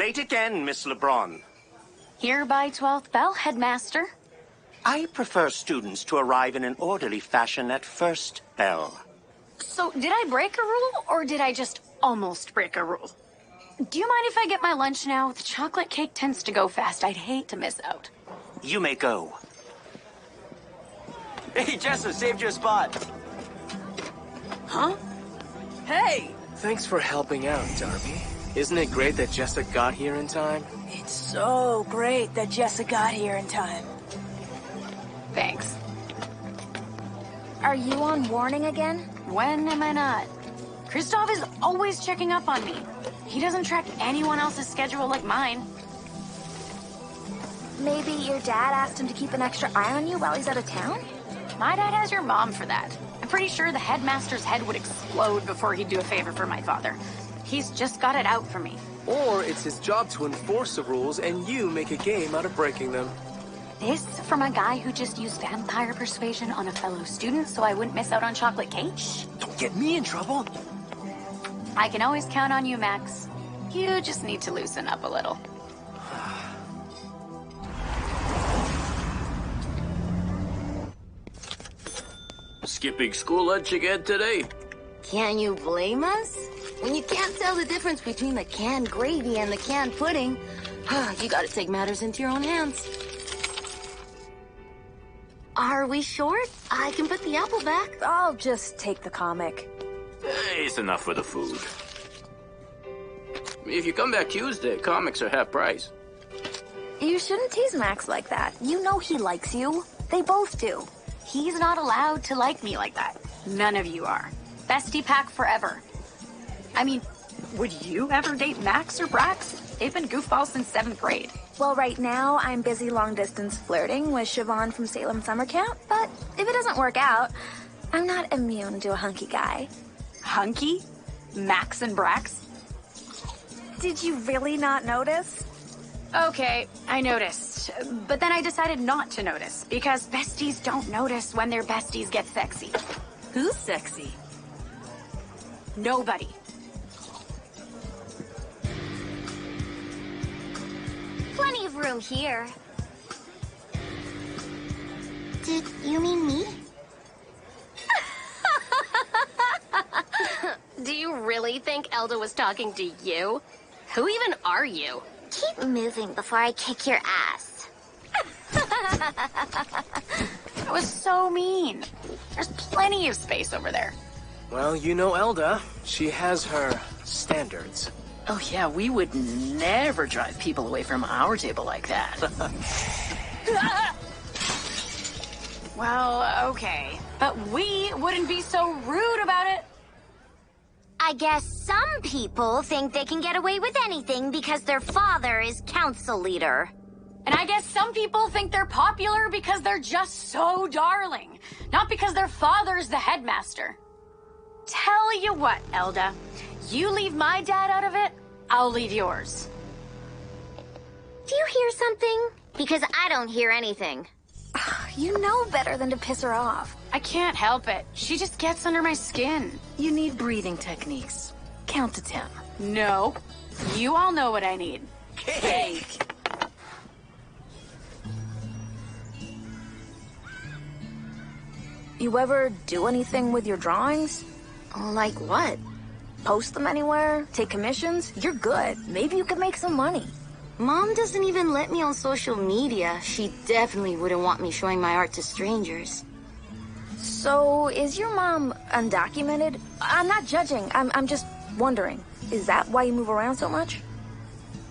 Late again, Miss LeBron. Here by 12th bell, headmaster. I prefer students to arrive in an orderly fashion at first bell. So, did I break a rule, or did I just almost break a rule? Do you mind if I get my lunch now? The chocolate cake tends to go fast. I'd hate to miss out. You may go. Hey, Jessa, saved you a spot. Huh? Hey! Thanks for helping out, Darby. Isn't it great that Jessa got here in time? It's so great that Jessa got here in time. Thanks. Are you on warning again? When am I not? Kristoff is always checking up on me. He doesn't track anyone else's schedule like mine. Maybe your dad asked him to keep an extra eye on you while he's out of town? My dad has your mom for that. I'm pretty sure the headmaster's head would explode before he'd do a favor for my father. He's just got it out for me. Or it's his job to enforce the rules and you make a game out of breaking them. This from a guy who just used vampire persuasion on a fellow student so I wouldn't miss out on chocolate cake? Shh. Don't get me in trouble. I can always count on you, Max. You just need to loosen up a little. Skipping school lunch again today? Can you blame us? When you can't tell the difference between the canned gravy and the canned pudding, you gotta take matters into your own hands. Are we short? I can put the apple back. I'll just take the comic. It's enough for the food. If you come back Tuesday, comics are half price. You shouldn't tease Max like that. You know he likes you. They both do. He's not allowed to like me like that. None of you are. Bestie pack forever. I mean, would you ever date Max or Brax? They've been goofballs since 7th grade. Well, right now, I'm busy long-distance flirting with Siobhan from Salem Summer Camp, but if it doesn't work out, I'm not immune to a hunky guy. Hunky? Max and Brax? Did you really not notice? Okay, I noticed. But then I decided not to notice, because besties don't notice when their besties get sexy. Who's sexy? Nobody. Plenty of room here. Did you mean me? Do you really think Elda was talking to you? Who even are you? Keep moving before I kick your ass. That was so mean. There's plenty of space over there. Well, you know Elda. She has her standards. Oh yeah, we would never drive people away from our table like that. Well, okay. But we wouldn't be so rude about it. I guess some people think they can get away with anything because their father is council leader. And I guess some people think they're popular because they're just so darling, not because their father's the headmaster. Tell you what, Elda, you leave my dad out of it, I'll leave yours. Do you hear something? Because I don't hear anything. You know better than to piss her off. I can't help it. She just gets under my skin. You need breathing techniques. Count to 10. No, you all know what I need. Cake! You ever do anything with your drawings? Like what? Post them anywhere? Take commissions? You're good. Maybe you could make some money. Mom doesn't even let me on social media. She definitely wouldn't want me showing my art to strangers. So, is your mom undocumented? I'm not judging. I'm just wondering. Is that why you move around so much?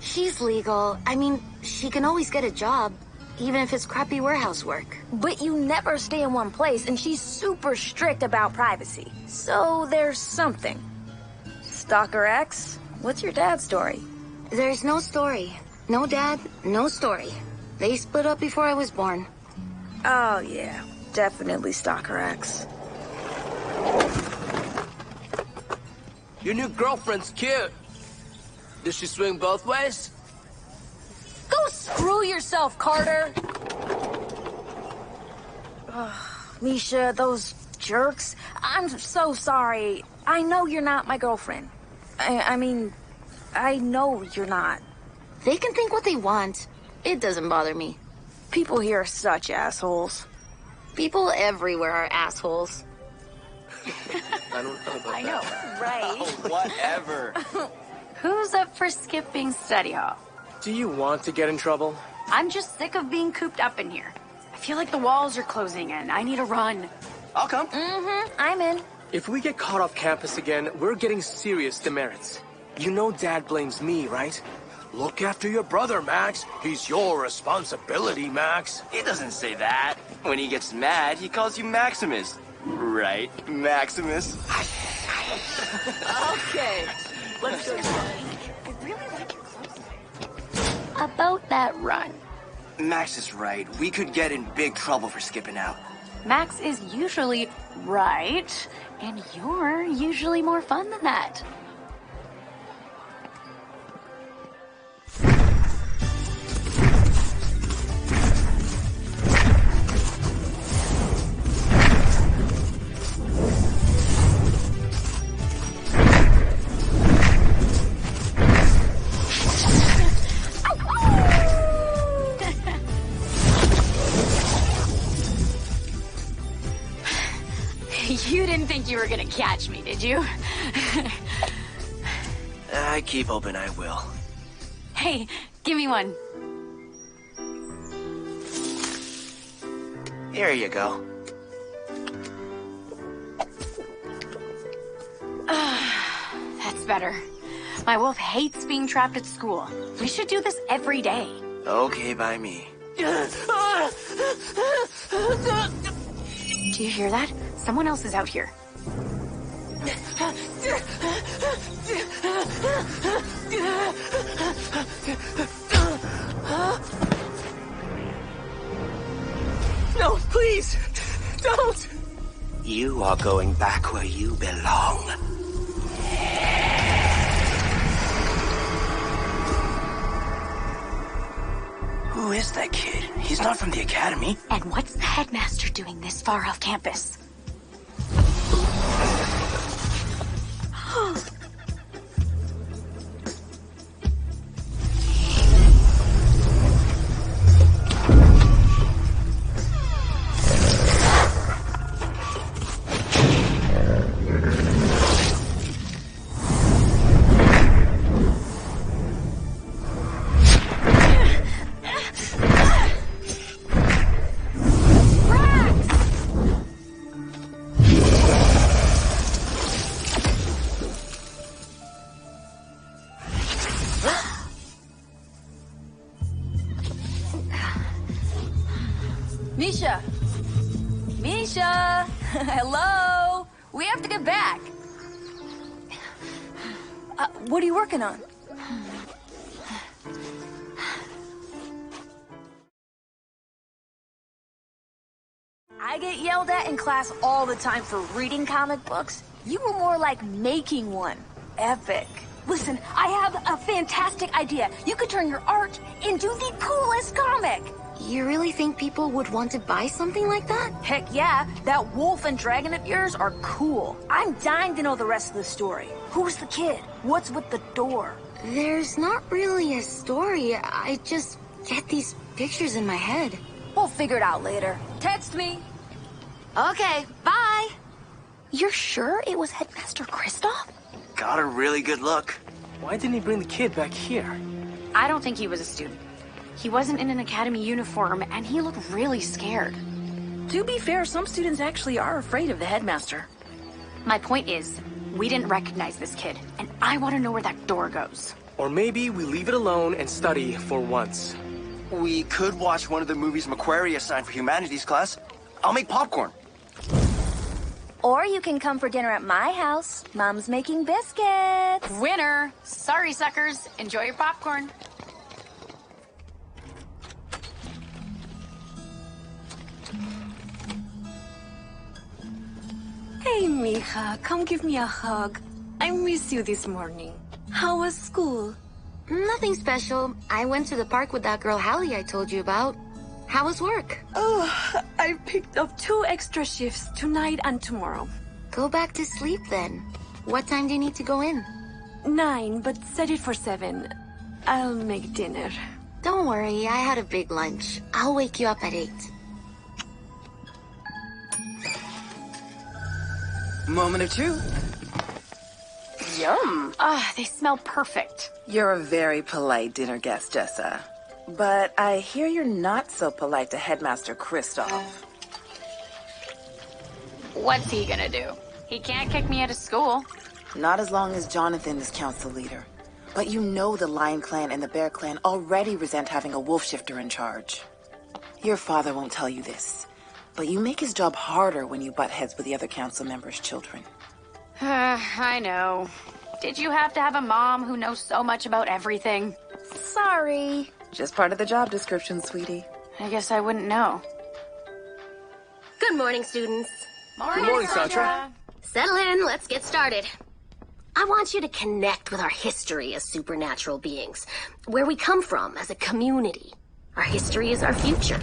She's legal. I mean, she can always get a job, even if it's crappy warehouse work. But you never stay in one place, and she's super strict about privacy. So, there's something. Stalker X, what's your dad's story? There's no story. No dad, no story. They split up before I was born. Oh, yeah. Definitely Stalker X. Your new girlfriend's cute. Does she swing both ways? Go screw yourself, Carter! Misha, those jerks. I'm so sorry. I know you're not my girlfriend. I mean, I know you're not. They can think what they want. It doesn't bother me. People here are such assholes. People everywhere are assholes. I don't know about I know, that. right? Whatever. Who's up for skipping study hall? Do you want to get in trouble? I'm just sick of being cooped up in here. I feel like the walls are closing in. I need a run. I'll come. I'm in. If we get caught off campus again, we're getting serious demerits. You know Dad blames me, right? Look after your brother, Max. He's your responsibility, Max. He doesn't say that. When he gets mad, he calls you Maximus. Right, Maximus? Okay, let's go. I really like your clothes. About that run. Max is right. We could get in big trouble for skipping out. Max is usually right, and you're usually more fun than that. You didn't think you were gonna catch me, did you? I keep hoping I will. Hey, give me one. Here you go. That's better. My wolf hates being trapped at school. We should do this every day. Okay by me. Do you hear that? Someone else is out here. No, please! Don't! You are going back where you belong. Who is that kid? He's not from the academy. And what's the headmaster doing this far off campus? Misha! Misha! Hello! We have to get back. What are you working on? I get yelled at in class all the time for reading comic books. You were more like making one. Epic. Listen, I have a fantastic idea. You could turn your art into the coolest comic. You really think people would want to buy something like that? Heck yeah, that wolf and dragon of yours are cool. I'm dying to know the rest of the story. Who's the kid? What's with the door? There's not really a story. I just get these pictures in my head. We'll figure it out later. Text me. Okay, bye. You're sure it was Headmaster Kristoff? Got a really good look. Why didn't he bring the kid back here? I don't think he was a student. He wasn't in an academy uniform, and he looked really scared. To be fair, some students actually are afraid of the headmaster. My point is, we didn't recognize this kid, and I want to know where that door goes. Or maybe we leave it alone and study for once. We could watch one of the movies Macquarie assigned for humanities class. I'll make popcorn. Or you can come for dinner at my house. Mom's making biscuits. Winner! Sorry, suckers. Enjoy your popcorn. Hey, mija, come give me a hug. I miss you this morning. How was school? Nothing special. I went to the park with that girl Hallie I told you about. How was work? Oh, I picked up 2 extra shifts tonight and tomorrow. Go back to sleep then. What time do you need to go in? 9, but set it for 7. I'll make dinner. Don't worry, I had a big lunch. I'll wake you up at 8. Moment of truth. Yum. They smell perfect. You're a very polite dinner guest, Jessa. But I hear you're not so polite to Headmaster Kristoff. What's he gonna do? He can't kick me out of school. Not as long as Jonathan is council leader. But you know the Lion Clan and the Bear Clan already resent having a wolf shifter in charge. Your father won't tell you this, but you make his job harder when you butt heads with the other council members' children. I know. Did you have to have a mom who knows so much about everything? Sorry. Just part of the job description, sweetie. I guess I wouldn't know. Good morning, students. Good morning, Sandra. Settle in, let's get started. I want you to connect with our history as supernatural beings, where we come from as a community. Our history is our future.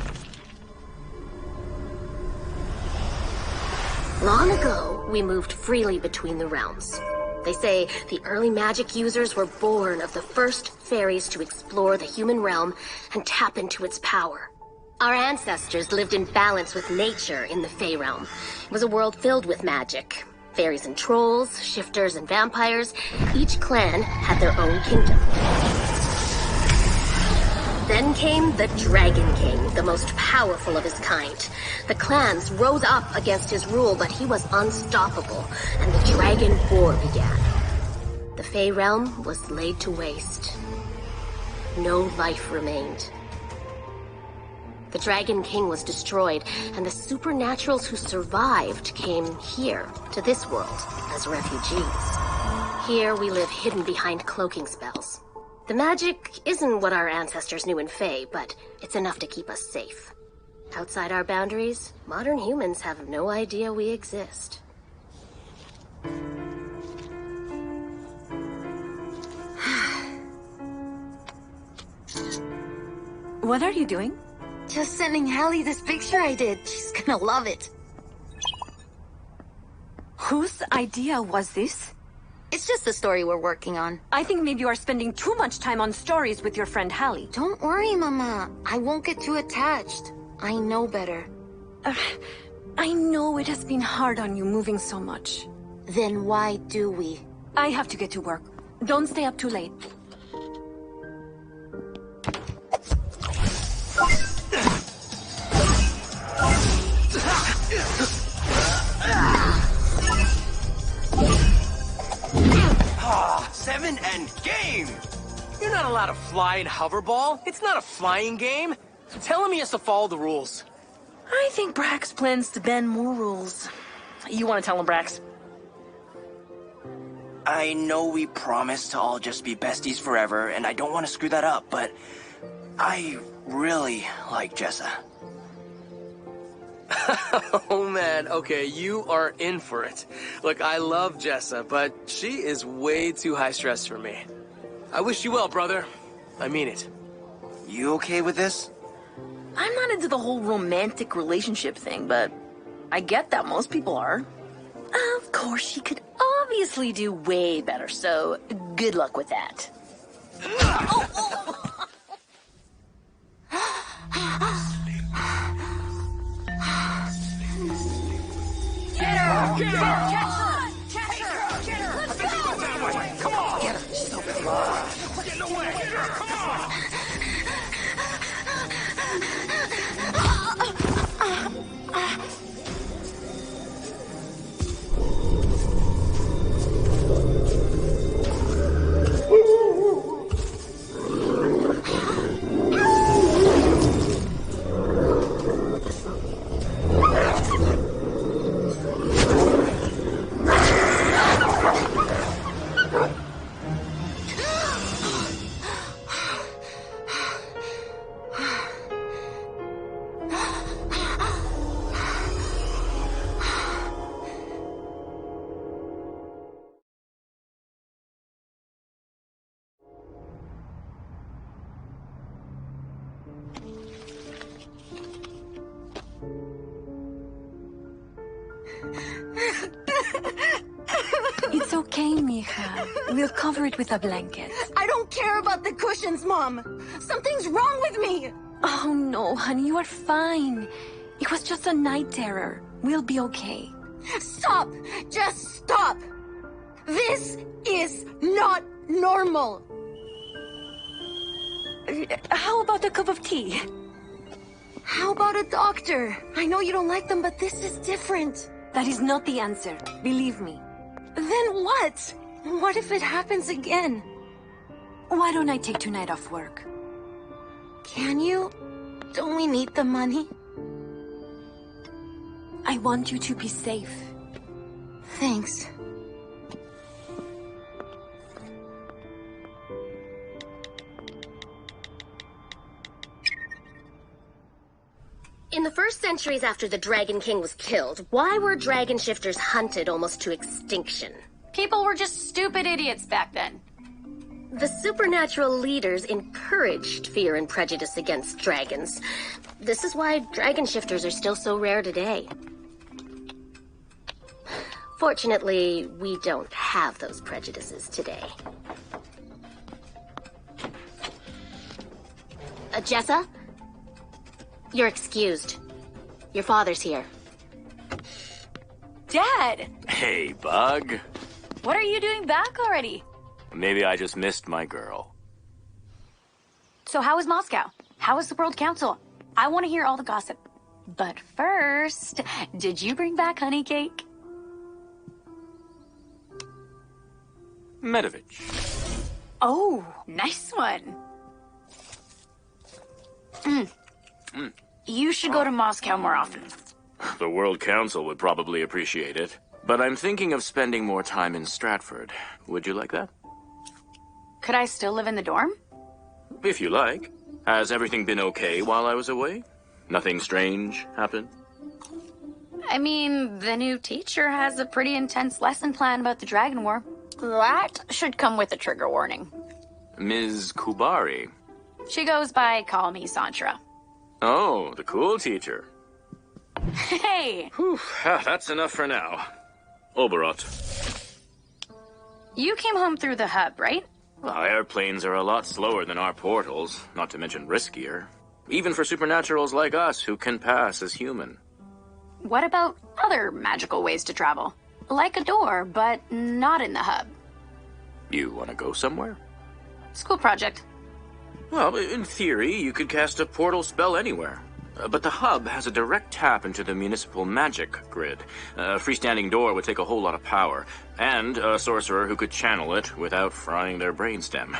Long ago, we moved freely between the realms. They say the early magic users were born of the first fairies to explore the human realm and tap into its power. Our ancestors lived in balance with nature in the Fey realm. It was a world filled with magic. Fairies and trolls, shifters and vampires, each clan had their own kingdom. Then came the Dragon King, the most powerful of his kind. The clans rose up against his rule, but he was unstoppable, and the Dragon War began. The Fey realm was laid to waste. No life remained. The Dragon King was destroyed, and the supernaturals who survived came here, to this world, as refugees. Here we live hidden behind cloaking spells. The magic isn't what our ancestors knew in Fey, but it's enough to keep us safe. Outside our boundaries, modern humans have no idea we exist. What are you doing? Just sending Hallie this picture I did. She's gonna love it. Whose idea was this? It's just the story we're working on. I think maybe you are spending too much time on stories with your friend Hallie. Don't worry, Mama. I won't get too attached. I know better. I know it has been hard on you moving so much. Then why do we? I have to get to work. Don't stay up too late. 7 and game! You're not allowed to fly in hoverball. It's not a flying game. Tell him he has to follow the rules. I think Brax plans to bend more rules. You want to tell him, Brax? I know we promised to all just be besties forever, and I don't want to screw that up, but I really like Jessa. Oh man, okay, you are in for it. Look, I love Jessa, but she is way too high stress for me. I wish you well, brother. I mean it. You okay with this? I'm not into the whole romantic relationship thing, but I get that most people are. Of course, she could obviously do way better, so good luck with that. Get her! Get her! Catch her! Get her! Let's go! Come on! Get her! She's so close. Get away! Get her! Come on! It's okay, mija. We'll cover it with a blanket. I don't care about the cushions, Mom. Something's wrong with me. Oh, no, honey, you are fine. It was just a night terror. We'll be okay. Stop! Just stop! This is not normal. How about a cup of tea? How about a doctor? I know you don't like them, but this is different. That is not the answer. Believe me. Then what? What if it happens again? Why don't I take tonight off work? Can you? Don't we need the money? I want you to be safe. Thanks. In the first centuries after the Dragon King was killed, why were dragon shifters hunted almost to extinction? People were just stupid idiots back then. The supernatural leaders encouraged fear and prejudice against dragons. This is why dragon shifters are still so rare today. Fortunately, we don't have those prejudices today. Jessa? You're excused. Your father's here. Dad! Hey, Bug. What are you doing back already? Maybe I just missed my girl. So how was Moscow? How was the World Council? I want to hear all the gossip. But first, did you bring back honey cake? Medovich. Oh, nice one. You should go to Moscow more often. The World Council would probably appreciate it. But I'm thinking of spending more time in Stratford. Would you like that? Could I still live in the dorm? If you like. Has everything been okay while I was away? Nothing strange happened? I mean, the new teacher has a pretty intense lesson plan about the Dragon War. That should come with a trigger warning. Ms. Kubari. She goes by Call Me Santra. Oh, the cool teacher. Hey! Whew, that's enough for now. Oberot. You came home through the hub, right? Well, airplanes are a lot slower than our portals, not to mention riskier. Even for supernaturals like us who can pass as human. What about other magical ways to travel? Like a door, but not in the hub. You want to go somewhere? School project. Well, in theory, you could cast a portal spell anywhere. But the hub has a direct tap into the municipal magic grid. A freestanding door would take a whole lot of power, and a sorcerer who could channel it without frying their brainstem.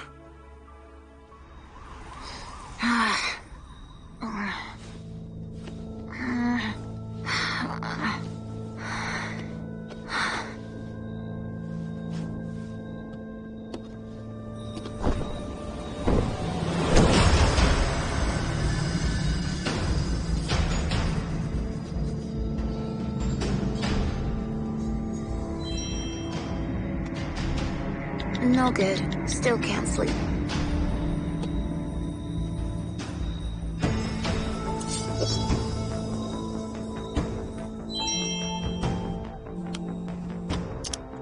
No good. Still can't sleep.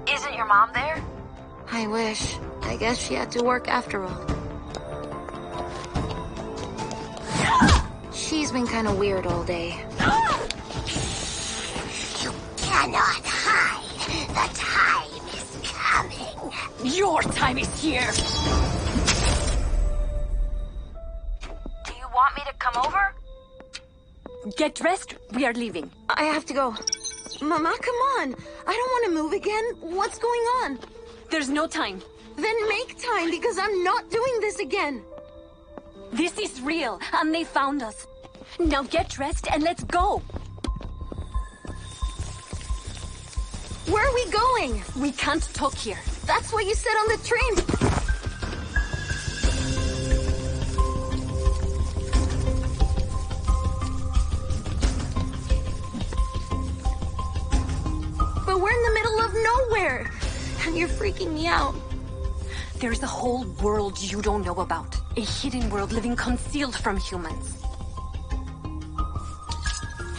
Isn't your mom there? I wish. I guess she had to work after all. She's been kind of weird all day. You cannot hide. The time is coming. Your time is here! Do you want me to come over? Get dressed. We are leaving. I have to go. Mama, come on. I don't want to move again. What's going on? There's no time. Then make time, because I'm not doing this again. This is real, and they found us. Now get dressed and let's go. Where are we going? We can't talk here. That's what you said on the train. But we're in the middle of nowhere. And you're freaking me out. There's a whole world you don't know about. A hidden world living concealed from humans.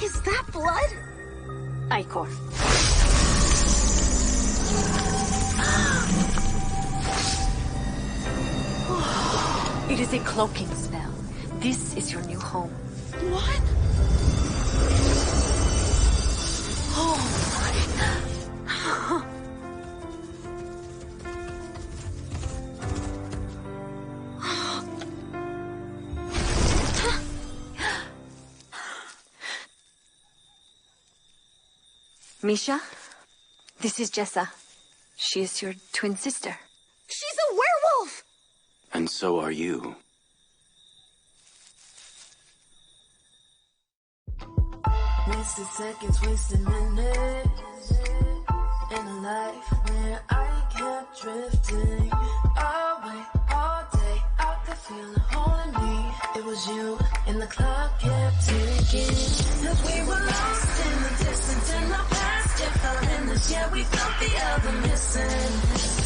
Is that blood? Icor. It is a cloaking spell. This is your new home. What? Oh my. Misha, this is Jessa. She is your twin sister. She's a werewolf! And so are you. Wasted seconds, wasted minutes in a life where I kept drifting away all day. I could feel it holding me. It was you, and the clock kept ticking. As we were lost in the distance, and our past kept finding us. Yeah, we felt the other missing.